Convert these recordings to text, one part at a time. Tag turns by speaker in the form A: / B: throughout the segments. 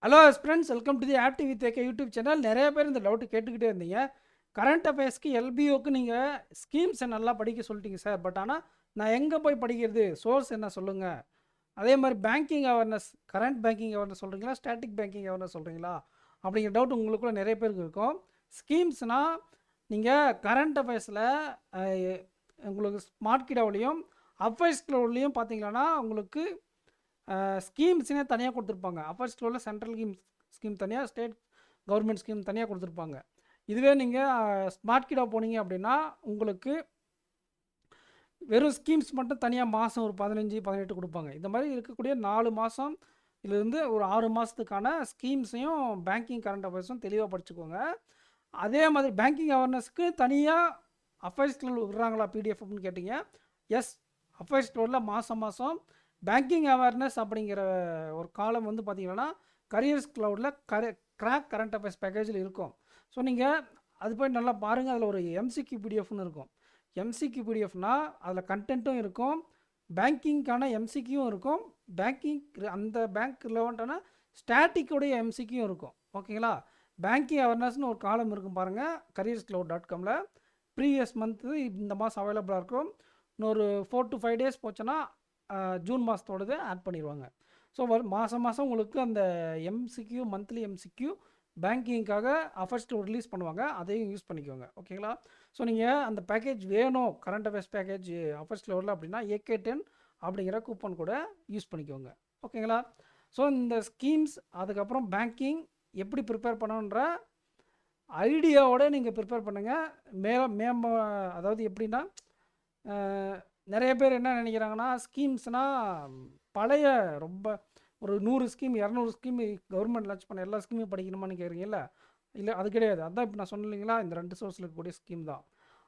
A: Hello friends, welcome to the apti with AK YouTube channel. நிறைய பேர் இந்த doubt கேட்டுக்கிட்டே இருந்தீங்க. கரண்ட் அஃபேர்ஸ்க்கு எல்பிஓக்கு நீங்கள் ஸ்கீம்ஸை நல்லா படிக்க சொல்லிட்டீங்க சார், பட் ஆனால் நான் எங்கே போய் படிக்கிறது, சோர்ஸ் என்ன சொல்லுங்கள். அதே மாதிரி banking awareness, current banking awareness சொல்கிறீங்களா, ஸ்டாட்டிக் பேங்கிங் அவேர்னஸ் சொல்கிறீங்களா அப்படிங்கிற டவுட் உங்களுக்குள்ள நிறைய பேருக்கு இருக்கும். ஸ்கீம்ஸ்னால் நீங்கள் கரண்ட் அஃபேர்ஸில் உங்களுக்கு ஸ்மார்ட் கிடாவிலையும் அஃபேர்ஸ் கிளவுட்லேயும் பார்த்தீங்கன்னா உங்களுக்கு ஸ்கீம்ஸ்னே தனியாக கொடுத்துருப்பாங்க. அஃபர்ஸ்ட் ஃப்ளோரில் சென்ட்ரல் ஸ்கீம் தனியாக, ஸ்டேட் கவர்மெண்ட் ஸ்கீம் தனியாக கொடுத்துருப்பாங்க. இதுவே நீங்கள் ஸ்மார்ட் கிடாக போனீங்க அப்படின்னா உங்களுக்கு வெறும் ஸ்கீம்ஸ் மட்டும் தனியாக மாதம் ஒரு 15-18 கொடுப்பாங்க. இந்த மாதிரி இருக்கக்கூடிய 4 மாதம் இருந்து ஒரு 6 மாதத்துக்கான ஸ்கீம்ஸையும் பேங்கிங் கரண்ட் அஃபேர்ஸும் தெளிவாக படிச்சுக்கோங்க. அதே மாதிரி பேங்கிங் அவேர்னஸ்க்கு தனியாக அஃபேர்ஸ் கிளவுட் விடுறாங்களா பிடிஎஃப் அப்படின்னு கேட்டிங்க. எஸ், அஃபேர்ஸ் கிளவுடில் மாதம் பேங்கிங் அவேர்னஸ் அப்படிங்கிற ஒரு காலம் வந்து பார்த்திங்கன்னா கரியர்ஸ் கிளவுடில் கிராக் கரண்ட் அஃபேர்ஸ் பேக்கேஜில் இருக்கும். ஸோ நீங்கள் அது போய் நல்லா பாருங்கள். அதில் ஒரு எம்சிக்யூ பிடிஎஃப்னு இருக்கும். எம்சிக்யூ பிடிஎஃப்னால் அதில் கண்டென்ட்டும் இருக்கும், பேங்கிங்க்கான எம்சிக்யூவும் இருக்கும், பேங்கிங் அந்த பேங்க் ரிலவெண்ட்டான ஸ்டாட்டிக்குடைய எம்சிக்யூவும் இருக்கும். ஓகேங்களா? பேங்கிங் அவேர்னஸ்னு ஒரு காலம் இருக்கும் பாருங்கள், careerscloud.comல ப்ரீவியஸ் மந்த்து இந்த மாதம் அவைலபிளாக இருக்கும். இன்னொரு 4 to 5 days போச்சுன்னா ஜூன் மாதத்தோடது ஆட் பண்ணிடுவாங்க. ஸோ மாதம் உங்களுக்கு அந்த எம்சிக்யூ, மந்த்லி எம்சிக்யூ பேங்கிங்காக அஃபர்ஸ்ட் ரிலீஸ் பண்ணுவாங்க, அதையும் யூஸ் பண்ணிக்கோங்க. ஓகேங்களா? ஸோ நீங்கள் அந்த பேக்கேஜ் வேணும், கரண்ட் அஃபேர்ஸ் பேக்கேஜ் அஃபர்ஸ்ட் வரல அப்படின்னா AK10 அப்படிங்கிற கூப்பன் கூட யூஸ் பண்ணிக்கோங்க. ஓகேங்களா? ஸோ இந்த ஸ்கீம்ஸ், அதுக்கப்புறம் பேங்கிங் எப்படி ப்ரிப்பேர் பண்ணணுன்ற ஐடியாவோட நீங்கள் ப்ரிப்பேர் பண்ணுங்கள். அதாவது எப்படின்னா, நிறைய பேர் என்ன நினைக்கிறாங்கன்னா, ஸ்கீம்ஸ்னால் பழைய ரொம்ப ஒரு 100 ஸ்கீம் 200 ஸ்கீம் கவர்மெண்ட் லான்ச் பண்ண எல்லா ஸ்கீமும் படிக்கணுமான்னு கேட்குறீங்கல்ல. இல்லை, அது கிடையாது. அதுதான் இப்போ நான் சொன்னேன் இல்லைங்களா, இந்த 2 சோர்ஸில் இருக்கக்கூடிய ஸ்கீம் தான்.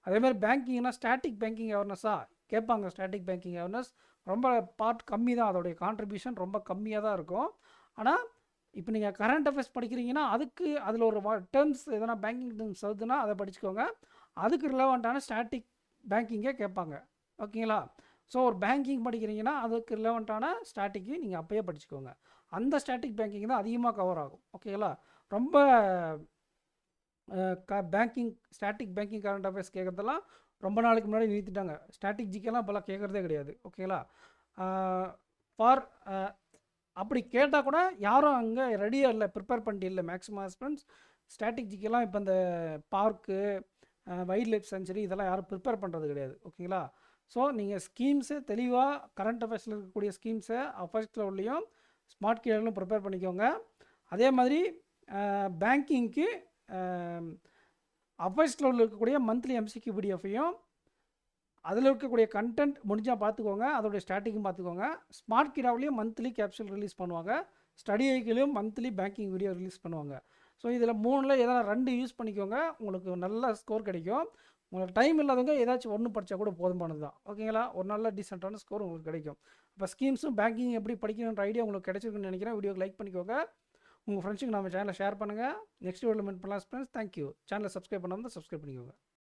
A: அதேமாதிரி பேங்கிங்னா ஸ்டாட்டிக் பேங்கிங் அவேர்னஸாக கேட்பாங்க. ஸ்டாட்டிக் பேங்கிங் அவேர்னஸ் ரொம்ப பார்ட் கம்மி தான், அதோடைய கான்ட்ரிபியூஷன் ரொம்ப கம்மியாக தான் இருக்கும். ஆனால் இப்போ நீங்கள் கரண்ட் அஃபேர்ஸ் படிக்கிறீங்கன்னா அதுக்கு அதில் ஒரு டேர்ம்ஸ் எதனா பேங்கிங் டேர்ம்ஸ் வருதுன்னா அதை படிச்சுக்கோங்க. அதுக்கு ரிலவெண்ட்டான ஸ்டாட்டிக் பேங்கிங்கே கேட்பாங்க. ஓகேங்களா? ஸோ ஒரு பேங்கிங் படிக்கிறீங்கன்னா அதுக்கு ரிலவெண்ட்டான ஸ்டாட்டிக்கு நீங்கள் அப்போயே படிச்சுக்கோங்க. அந்த ஸ்டாட்டிக் பேங்கிங் தான் அதிகமாக கவர் ஆகும். ஓகேங்களா? ரொம்ப banking static banking current affairs கேட்குறதெல்லாம் ரொம்ப நாளைக்கு முன்னாடி நிறுத்திட்டாங்க. ஸ்டாட்டிக் ஜிக்கெல்லாம் இப்போல்லாம் கேட்குறதே கிடையாது. ஓகேங்களா? ஃபார் அப்படி கேட்டால் கூட யாரும் அங்கே ரெடியாக இல்லை, ப்ரிப்பேர் பண்ணிட்டு இல்லை. மேக்ஸிமம் ஹஸ்பண்ட்ஸ் ஸ்டாட்டிக் ஜிக்கெல்லாம் இப்போ இந்த பார்க்கு, வைல்ட் லைஃப் சென்ச்சுரி இதெல்லாம் யாரும் ப்ரிப்பேர் பண்ணுறது கிடையாது. ஓகேங்களா? ஸோ நீங்கள் ஸ்கீம்ஸு தெளிவாக கரண்ட் அஃபேர்ஸில் இருக்கக்கூடிய ஸ்கீம்ஸை அஃபேர்ஸ் லெவல்லையும் ஸ்மார்ட் கிளவுட்லையும் ப்ரிப்பேர் பண்ணிக்கோங்க. அதே மாதிரி பேங்கிங்க்கு அஃபேர்ஸ் லெவலில் இருக்கக்கூடிய மந்த்லி எம்சிக்யூ பிடிஎஃப்பையும் அதில் இருக்கக்கூடிய கண்டென்ட் முடிஞ்சால் பார்த்துக்கோங்க, அதோடைய ஸ்டாட்டிக்கும் பார்த்துக்கோங்க. ஸ்மார்ட் கிடாவிலையும் மந்த்லி கேப்சூல் ரிலீஸ் பண்ணுவாங்க, ஸ்டடி ஐக்கிலையும் மந்த்லி பேங்கிங் வீடியோ ரிலீஸ் பண்ணுவாங்க. ஸோ இதில் 3ல் எதனா 2 யூஸ் பண்ணிக்கோங்க, உங்களுக்கு நல்ல ஸ்கோர் கிடைக்கும். உங்களுக்கு டைம் இல்லாதவங்க ஏதாச்சும் ஒன்று படித்தா கூட போதுமானது தான். ஓகேங்களா? ஒரு நல்ல டீசெண்டான ஸ்கோர் உங்களுக்கு கிடைக்கும். இப்போ ஸ்கீம்ஸும் பேங்கிங் எப்படி படிக்கணுன்ற ஐடியா உங்களுக்கு கிடைச்சிருக்குன்னு நினைக்கிறேன். வீடியோக்கு லைக் பண்ணிக்கோங்க, உங்கள் ஃப்ரெண்ட்ஸுக்கு நம்ம சேனலை ஷேர் பண்ணுங்கள். நெக்ஸ்ட் வீடியோவில் மீட் பண்ணலாம் ஃப்ரெண்ட்ஸ். தேங்க்யூ. சேனலை சப்ஸ்கிரைப் பண்ணாமல் சப்ஸ்கிரைப் பண்ணிக்கோங்க.